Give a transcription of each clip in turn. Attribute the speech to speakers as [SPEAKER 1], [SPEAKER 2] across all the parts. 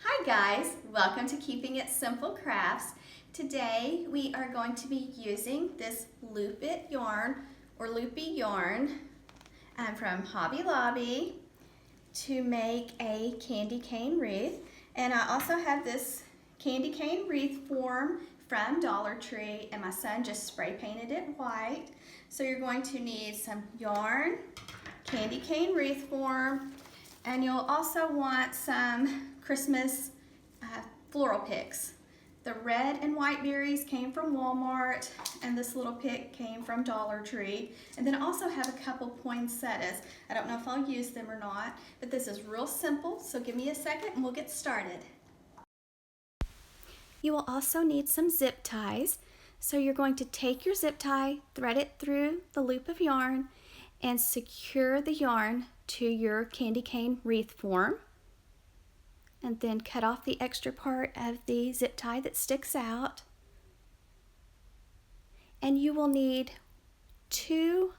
[SPEAKER 1] Hi guys, welcome to Keeping It Simple Crafts. Today we are going to be using this Loopy yarn from Hobby Lobby to make a candy cane wreath. And I also have this candy cane wreath form from Dollar Tree, and my son just spray painted it white. So you're going to need some yarn, candy cane wreath form, and you'll also want some Christmas floral picks. The red and white berries came from Walmart, and this little pick came from Dollar Tree. And then I also have a couple poinsettias. I don't know if I'll use them or not, but this is real simple, so give me a second and we'll get started. You will also need some zip ties. So you're going to take your zip tie, thread it through the loop of yarn, and secure the yarn to your candy cane wreath form. And then cut off the extra part of the zip tie that sticks out. And you will need two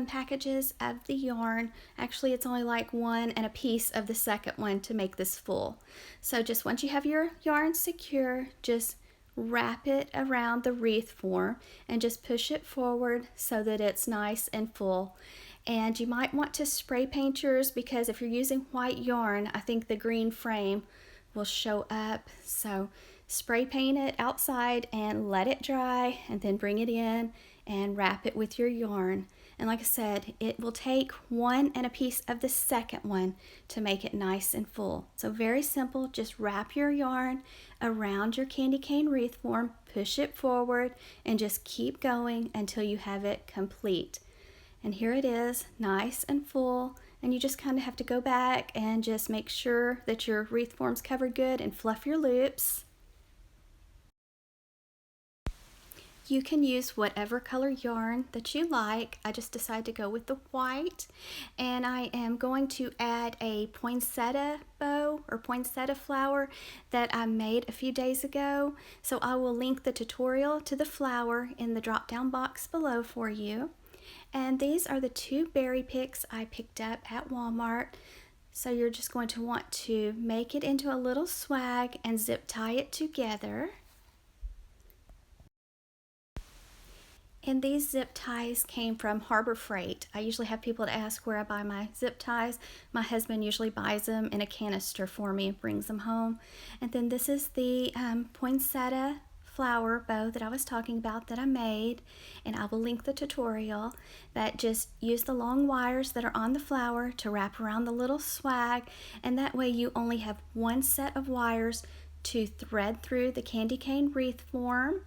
[SPEAKER 1] packages of the yarn. Actually, it's only like one and a piece of the second one to make this full. So just once you have your yarn secure, just wrap it around the wreath form and just push it forward so that it's nice and full. And you might want to spray paint yours, because if you're using white yarn, I think the green frame will show up. So spray paint it outside and let it dry, and then bring it in and wrap it with your yarn. And like I said, it will take one and a piece of the second one to make it nice and full. So very simple, just wrap your yarn around your candy cane wreath form, push it forward, and just keep going until you have it complete. And here it is, nice and full, and you just kind of have to go back and just make sure that your wreath form's covered good and fluff your loops. You can use whatever color yarn that you like. I just decided to go with the white, and I am going to add a poinsettia bow or poinsettia flower that I made a few days ago. So I will link the tutorial to the flower in the drop down box below for you. And these are the two berry picks I picked up at Walmart. So you're just going to want to make it into a little swag and zip tie it together. And these zip ties came from Harbor Freight. I usually have people to ask where I buy my zip ties. My husband usually buys them in a canister for me and brings them home. And then this is the poinsettia flower bow that I was talking about that I made, and I will link the tutorial. That just use the long wires that are on the flower to wrap around the little swag, and that way you only have one set of wires to thread through the candy cane wreath form.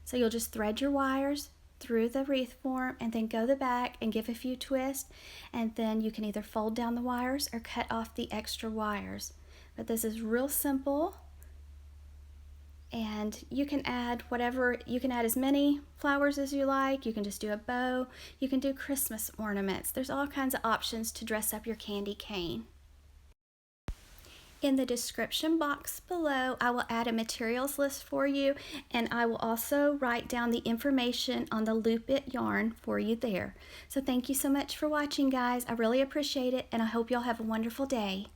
[SPEAKER 1] So you'll just thread your wires through the wreath form and then go the back and give a few twists, and then you can either fold down the wires or cut off the extra wires. But this is real simple. And you can add whatever, you can add as many flowers as you like. You can just do a bow. You can do Christmas ornaments. There's all kinds of options to dress up your candy cane. In the description box below, I will add a materials list for you, and I will also write down the information on the Loopy yarn for you there. So thank you so much for watching, guys. I really appreciate it, and I hope y'all have a wonderful day.